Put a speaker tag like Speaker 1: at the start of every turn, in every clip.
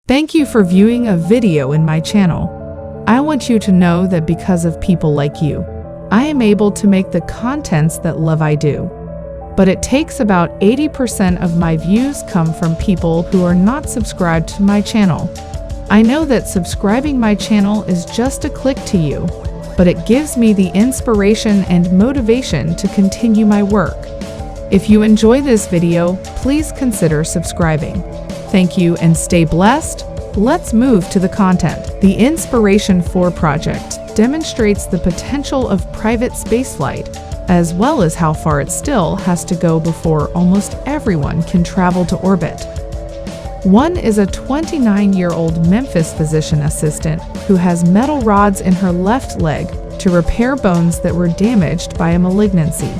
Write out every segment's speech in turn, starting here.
Speaker 1: Thank you for viewing a video in my channel. I want you to know that because of people like you, I am able to make the contents that love I do. But it takes about 80% of my views come from people who are not subscribed to my channel. I know that subscribing my channel is just a click to you, but it gives me the inspiration and motivation to continue my work. If you enjoy this video, please consider subscribing. Thank you and stay blessed. Let's move to the content. The Inspiration4 project demonstrates the potential of private spaceflight, as well as how far it still has to go before almost everyone can travel to orbit. One is a 29-year-old Memphis physician assistant who has metal rods in her left leg to repair bones that were damaged by a malignancy.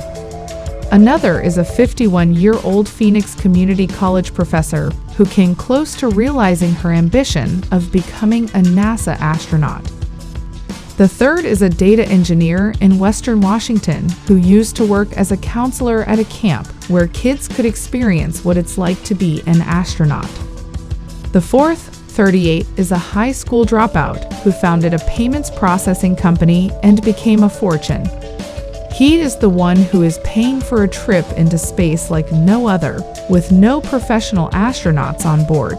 Speaker 1: Another is a 51-year-old Phoenix Community College professor who came close to realizing her ambition of becoming a NASA astronaut. The third is a data engineer in Western Washington who used to work as a counselor at a camp where kids could experience what it's like to be an astronaut. The fourth, 38, is a high school dropout who founded a payments processing company and became a fortune. He is the one who is paying for a trip into space like no other, with no professional astronauts on board.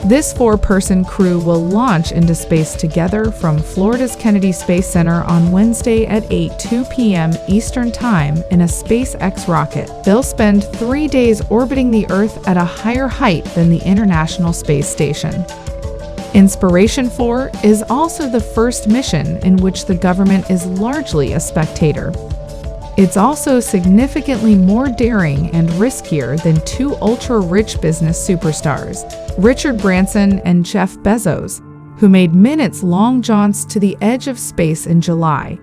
Speaker 1: This four-person crew will launch into space together from Florida's Kennedy Space Center on Wednesday at 8:02 p.m. Eastern Time in a SpaceX rocket. They'll spend 3 days orbiting the Earth at a higher height than the International Space Station. Inspiration4 is also the first mission in which the government is largely a spectator. It's also significantly more daring and riskier than two ultra-rich business superstars, Richard Branson and Jeff Bezos, who made minutes-long jaunts to the edge of space in July.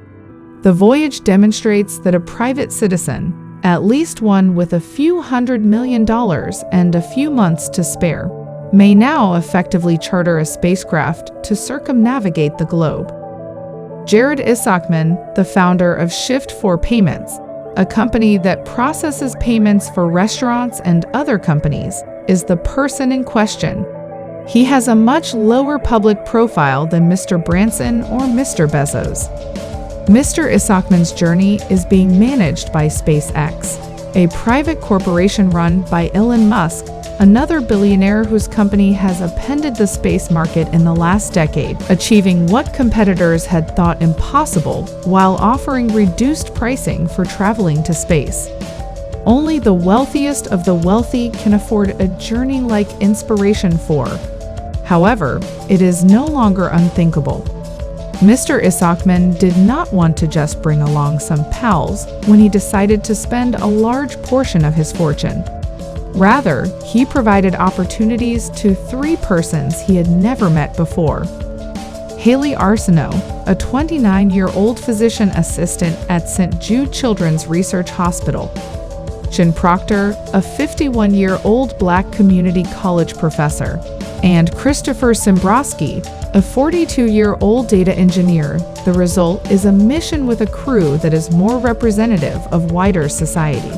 Speaker 1: The voyage demonstrates that a private citizen, at least one with a few $100 million and a few months to spare, may now effectively charter a spacecraft to circumnavigate the globe. Jared Isaacman, the founder of Shift4 Payments, a company that processes payments for restaurants and other companies, is the person in question. He has a much lower public profile than Mr. Branson or Mr. Bezos. Mr. Isaacman's journey is being managed by SpaceX, a private corporation run by Elon Musk, another billionaire whose company has upended the space market in the last decade, achieving what competitors had thought impossible while offering reduced pricing for traveling to space. Only the wealthiest of the wealthy can afford a journey like Inspiration4. However, it is no longer unthinkable. Mr. Isaacman did not want to just bring along some pals when he decided to spend a large portion of his fortune. Rather, he provided opportunities to 3 persons he had never met before. Hayley Arceneaux, a 29-year-old physician assistant at St. Jude Children's Research Hospital. Sian Proctor, a 51-year-old Black community college professor. And Christopher Sembroski, a 42-year-old data engineer. The result is a mission with a crew that is more representative of wider society.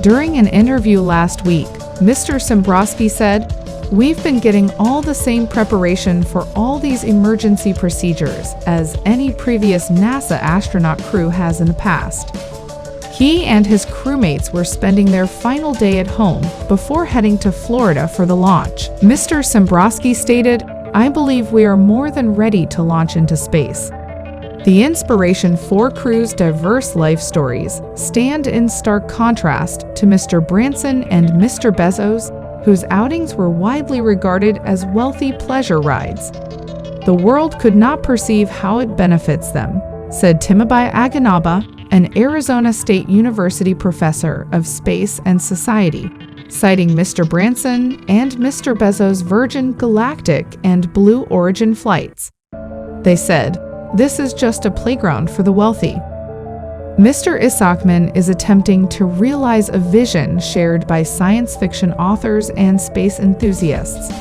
Speaker 1: During an interview last week, Mr. Sembroski said, "We've been getting all the same preparation for all these emergency procedures as any previous NASA astronaut crew has in the past." He and his crewmates were spending their final day at home before heading to Florida for the launch. Mr. Sembroski stated, "I believe we are more than ready to launch into space." The Inspiration4 crew's diverse life stories stand in stark contrast to Mr. Branson and Mr. Bezos, whose outings were widely regarded as wealthy pleasure rides. "The world could not perceive how it benefits them," said Timibai Aganaba, an Arizona State University professor of space and society, citing Mr. Branson and Mr. Bezos' Virgin Galactic and Blue Origin flights. They said, "This is just a playground for the wealthy." Mr. Isaacman is attempting to realize a vision shared by science fiction authors and space enthusiasts,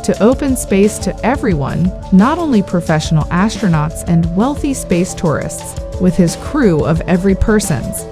Speaker 1: to open space to everyone, not only professional astronauts and wealthy space tourists, with his crew of every persons.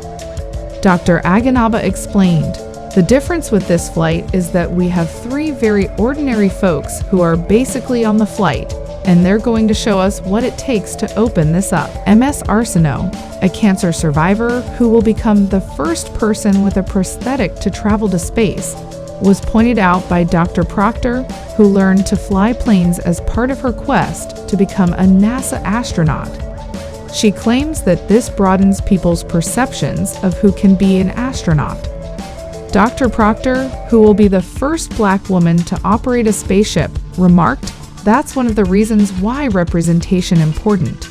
Speaker 1: Dr. Aganaba explained, The difference with this flight is that we have three very ordinary folks who are basically on the flight, and they're going to show us what it takes to open this up. Ms. Arceneaux, a cancer survivor who will become the first person with a prosthetic to travel to space, was pointed out by Dr. Proctor, who learned to fly planes as part of her quest to become a NASA astronaut. She claims that this broadens people's perceptions of who can be an astronaut. Dr. Proctor, who will be the first Black woman to operate a spaceship, remarked, "That's one of the reasons why representation is important.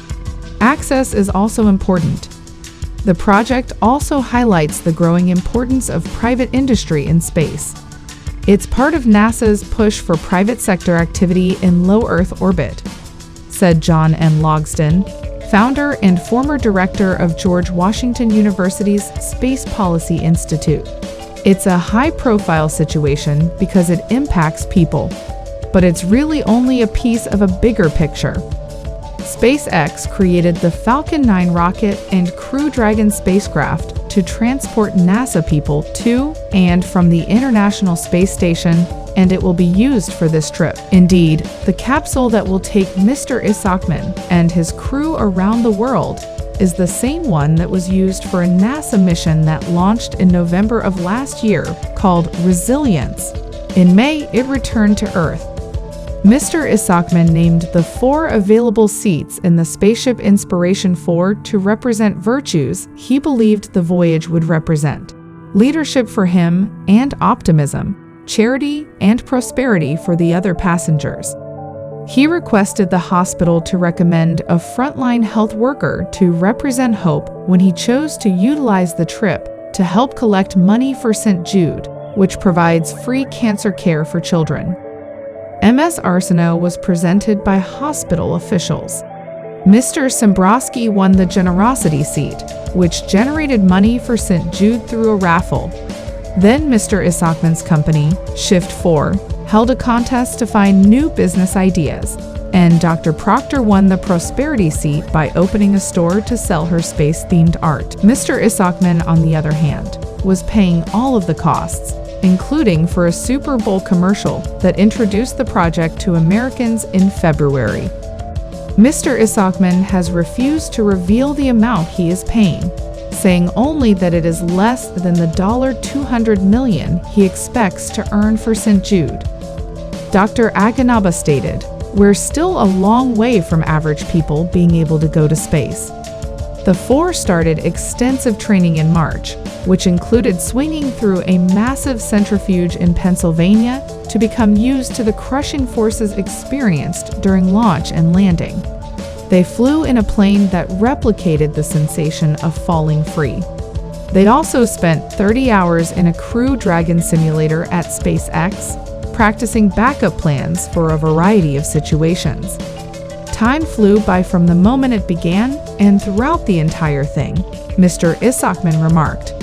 Speaker 1: Access is also important." The project also highlights the growing importance of private industry in space. It's part of NASA's push for private sector activity in low Earth orbit, said John N. Logsdon, founder and former director of George Washington University's Space Policy Institute. It's a high-profile situation because it impacts people, but it's really only a piece of a bigger picture. SpaceX created the Falcon 9 rocket and Crew Dragon spacecraft to transport NASA people to and from the International Space Station, and it will be used for this trip. Indeed, the capsule that will take Mr. Isaacman and his crew around the world is the same one that was used for a NASA mission that launched in November of last year called Resilience. In May, it returned to Earth. Mr. Isaacman named the 4 available seats in the spaceship Inspiration4 to represent virtues he believed the voyage would represent: leadership for him and optimism, charity and prosperity for the other passengers. He requested the hospital to recommend a frontline health worker to represent hope when he chose to utilize the trip to help collect money for St. Jude, which provides free cancer care for children. Ms. Arceneaux was presented by hospital officials. Mr. Sembroski won the generosity seat, which generated money for St. Jude through a raffle. Then Mr. Isaacman's company, Shift4, held a contest to find new business ideas, and Dr. Proctor won the prosperity seat by opening a store to sell her space-themed art. Mr. Isaacman, on the other hand, was paying all of the costs, including for a Super Bowl commercial that introduced the project to Americans in February. Mr. Isaacman has refused to reveal the amount he is paying, saying only that it is less than the $200 million he expects to earn for St. Jude. Dr. Isaacman stated, "We're still a long way from average people being able to go to space." The 4 started extensive training in March, which included swinging through a massive centrifuge in Pennsylvania to become used to the crushing forces experienced during launch and landing. They flew in a plane that replicated the sensation of falling free. They also spent 30 hours in a Crew Dragon simulator at SpaceX, practicing backup plans for a variety of situations. Time flew by from the moment it began and throughout the entire thing, Mr. Isaacman remarked.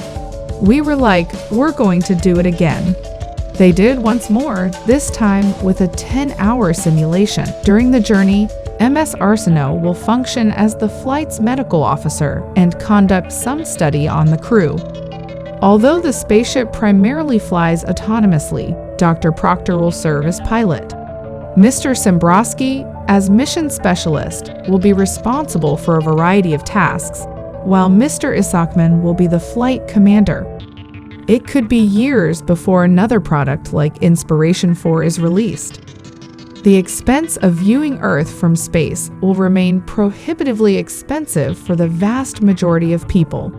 Speaker 1: "We were like, we're going to do it again." They did once more, this time with a 10-hour simulation. During the journey, Ms. Arceneaux will function as the flight's medical officer and conduct some study on the crew. Although the spaceship primarily flies autonomously, Dr. Proctor will serve as pilot. Mr. Sembroski, as mission specialist, will be responsible for a variety of tasks, while Mr. Isaacman will be the flight commander. It could be years before another product like Inspiration4 is released. The expense of viewing Earth from space will remain prohibitively expensive for the vast majority of people.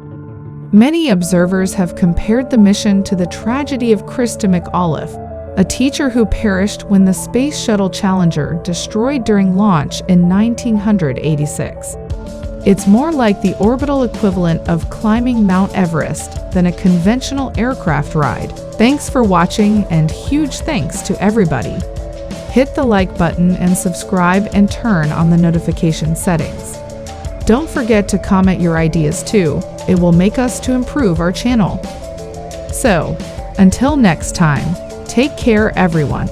Speaker 1: Many observers have compared the mission to the tragedy of Krista McAuliffe, a teacher who perished when the Space Shuttle Challenger destroyed during launch in 1986. It's more like the orbital equivalent of climbing Mount Everest than a conventional aircraft ride. Thanks for watching, and huge thanks to everybody. Hit the like button and subscribe and turn on the notification settings. Don't forget to comment your ideas too. It will make us to improve our channel. So, until next time, take care everyone.